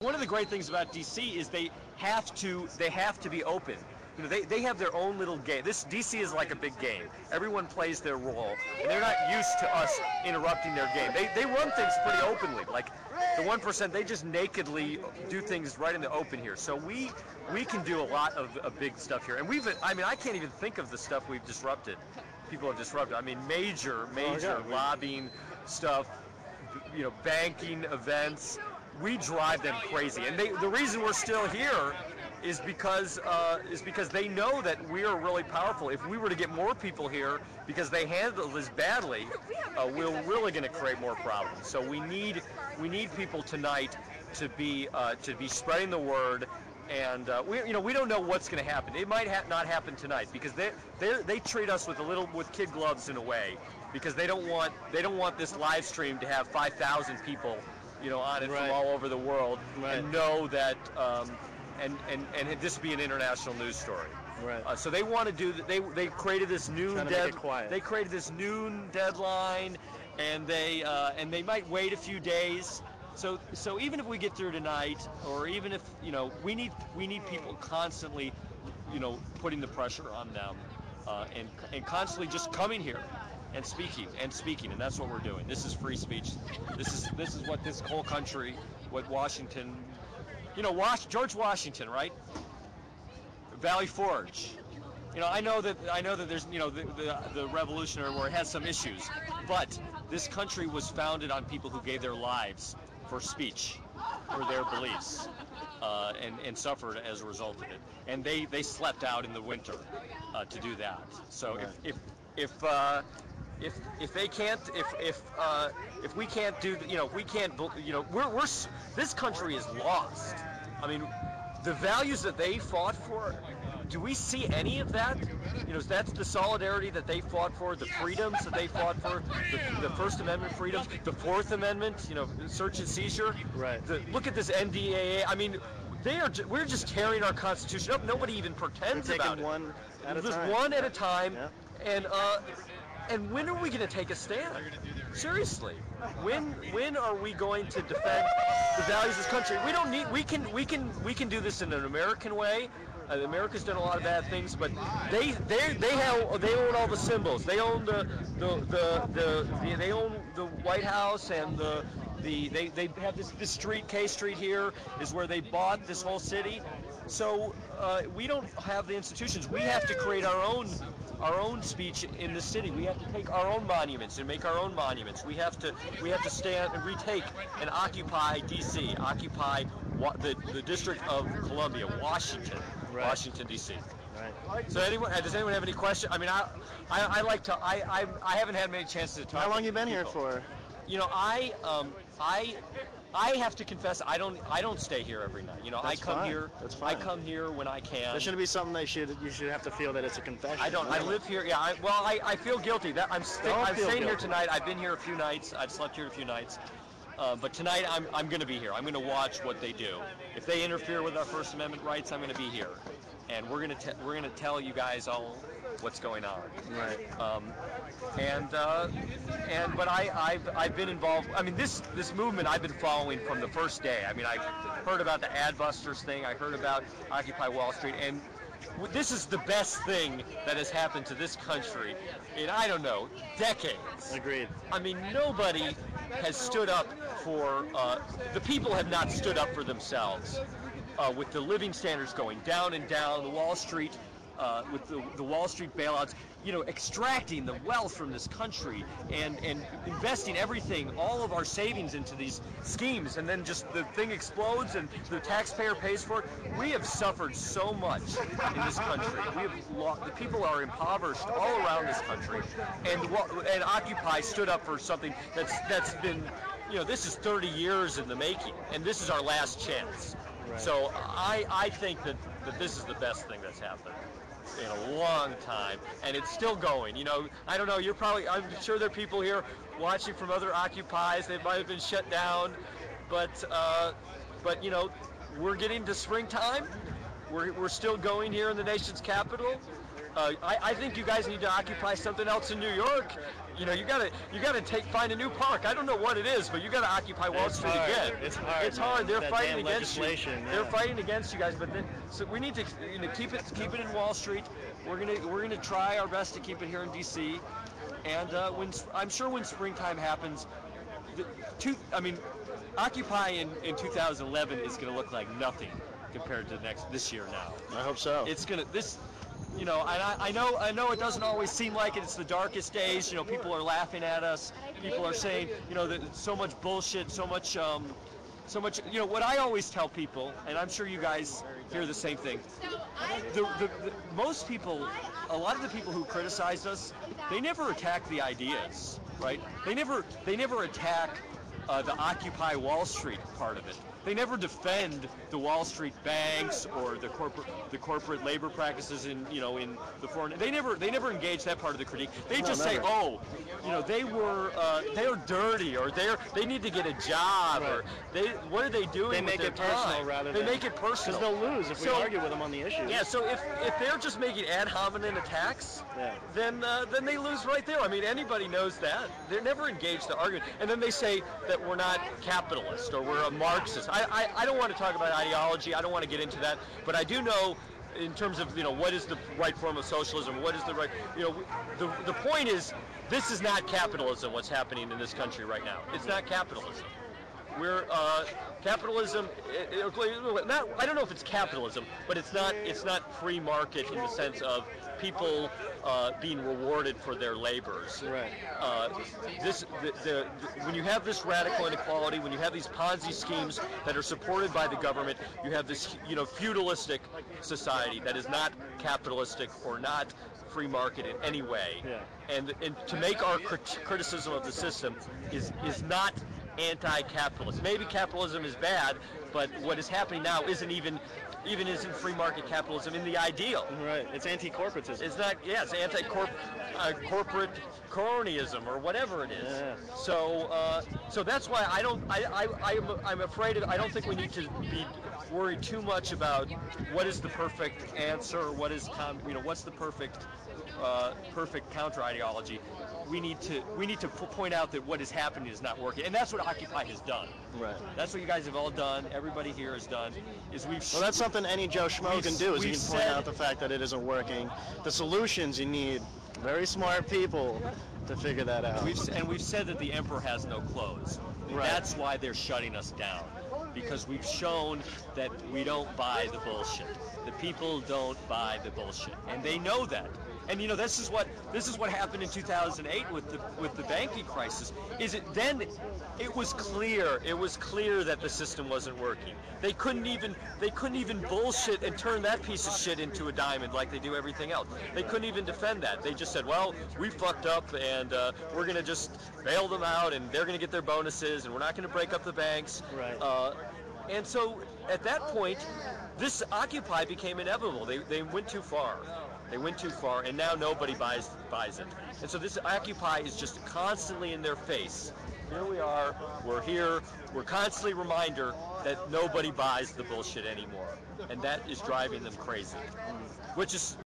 One of the great things about DC is they have to be open. You know, they have their own little game. This DC is like a big game. Everyone plays their role, and they're not used to us interrupting their game. They run things pretty openly. Like the 1%, they just nakedly do things right in the open here. So we can do a lot of big stuff here. And I can't even think of the stuff we've disrupted. People have disrupted. I mean, major lobbying stuff. You know, banking events. We drive them crazy, and the reason we're still here is because they know that we are really powerful. If we were to get more people here because they handle this badly, we're really going to create more problems. So we need people tonight to be spreading the word, and we don't know what's going to happen. It might not happen tonight because they treat us with kid gloves in a way, because they don't want this live stream to have 5,000 people on it from all over the world, and know that and this be an international news story. Right. So they want to do. They created this noon They created this noon deadline, and they might wait a few days. So even if we get through tonight, or even if we need people constantly, putting the pressure on them, and constantly just coming here and speaking, and that's what we're doing. This is free speech. This is what this whole country, what Washington, George Washington, right? Valley Forge. I know that there's the Revolutionary War has some issues, but this country was founded on people who gave their lives for speech, for their beliefs, and suffered as a result of it. And they slept out in the winter to do that. So if they can't, if we can't do, we can't, this country is lost. I mean, the values that they fought for, do we see any of that? That's the solidarity that they fought for, the freedoms that they fought for, the First Amendment freedoms, the Fourth Amendment, search and seizure. Right. Look at this NDAA. I mean, we're just tearing our Constitution up. Nobody even pretends about it. One at a just time. one at a time. Yeah. And when are we going to take a stand? Seriously, when are we going to defend the values of this country? We don't need. We can do this in an American way. America's done a lot of bad things, but they own all the symbols. They own they own the White House, and they have this street, K Street here is where they bought this whole city. So we don't have the institutions. We have to create our own speech in the city. We have to take our own monuments and make our own monuments. We have to stand and retake and occupy DC, occupy the District of Columbia, Washington, Washington D.C. Right. So does anyone have any questions? I mean, I haven't had many chances to talk. How long you been here for? I have to confess, I don't stay here every night. That's fine. That's fine. I come here when I can. There shouldn't be something you should have to feel that it's a confession. I don't. I live here. Yeah. I feel guilty. That I'm staying here tonight. I've been here a few nights. I've slept here a few nights. But tonight I'm going to be here. I'm going to watch what they do. If they interfere with our First Amendment rights, I'm going to be here, and we're going to tell you guys all what's going on. Right. But I've been involved. I mean, this movement I've been following from the first day. I mean, I heard about the Adbusters thing. I heard about Occupy Wall Street, and this is the best thing that has happened to this country in, I don't know, decades. Agreed. I mean, nobody has stood up for, the people have not stood up for themselves with the living standards going down and down, the Wall Street, with the Wall Street bailouts, extracting the wealth from this country and investing everything, all of our savings into these schemes, and then just the thing explodes and the taxpayer pays for it. We have suffered so much in this country. The people are impoverished all around this country, and Occupy stood up for something that's been, this is 30 years in the making, and this is our last chance. Right. So I think that this is the best thing that's happened in a long time, and it's still going. I don't know, I'm sure there are people here watching from other Occupies. They might have been shut down, but we're getting to springtime. We're still going here in the nation's capital, I think you guys need to occupy something else in New York. You know, you gotta find a new park. I don't know what it is, but you gotta occupy Wall Street again. It's hard. It's hard. They're That fighting damn against you. legislation, yeah. They're fighting against you guys. But then, so we need to keep it in Wall Street. We're gonna try our best to keep it here in D.C. And I'm sure when springtime happens, Occupy in 2011 is gonna look like nothing compared to this year now. I hope so. It's gonna you know, and I know it doesn't always seem like it. It's the darkest days. You know, people are laughing at us. People are saying, you know, that so much bullshit, so much. You know, what I always tell people, and I'm sure you guys hear the same thing. Most people, a lot of the people who criticized us, they never attack the ideas, right? They never attack the Occupy Wall Street part of it. They never defend the Wall Street banks or the corporate labor practices in the foreign. They never engage that part of the critique. They just say, oh, you know, they're dirty, or they need to get a job, or what are they doing? They make it personal rather than. They make it personal. Because they'll lose if we argue with them on the issue. Yeah. So if they're just making ad hominem attacks, then they lose right there. I mean, anybody knows that. They're never engaged to argue, and then they say that we're not capitalist or we're a Marxist. I don't want to talk about ideology. I don't want to get into that. But I do know, in terms of, you know, what is the right form of socialism, what is the right, you know, the point is, this is not capitalism, what's happening in this country right now. It's not capitalism. We're capitalism. I don't know if it's capitalism, but it's not free market in the sense of people being rewarded for their labors. Right. When you have this radical inequality, when you have these Ponzi schemes that are supported by the government, you have this, you know, feudalistic society that is not capitalistic or not free market in any way. Yeah. And to make our criticism of the system is not anti-capitalist. Maybe capitalism is bad, but what is happening now isn't isn't free market capitalism in the ideal. Right. It's anti-corporatism. It's not. Yeah, it's corporate cronyism or whatever it is. Yeah. So that's why I'm afraid I don't think we need to be worried too much about what is the perfect answer, what's the perfect counter ideology. We need to point out that what is happening is not working, and that's what Occupy has done. Right. That's what you guys have all done. Everybody here has done. Well, that's something any Joe Schmo can do. Is you can point out the fact that it isn't working. The solutions, you need very smart people to figure that out. We've said that the emperor has no clothes. Right. That's why they're shutting us down, because we've shown that we don't buy the bullshit. The people don't buy the bullshit, and they know that. And you know, this is what happened in 2008 with the banking crisis. It was clear that the system wasn't working. They couldn't even bullshit and turn that piece of shit into a diamond like they do everything else. They couldn't even defend that. They just said, well, we fucked up, and we're gonna just bail them out, and they're gonna get their bonuses, and we're not gonna break up the banks. Right. And so at that point, this Occupy became inevitable. They went too far. They went too far, and now nobody buys it. And so this Occupy is just constantly in their face. Here we are, we're here, we're constantly a reminder that nobody buys the bullshit anymore. And that is driving them crazy. Which is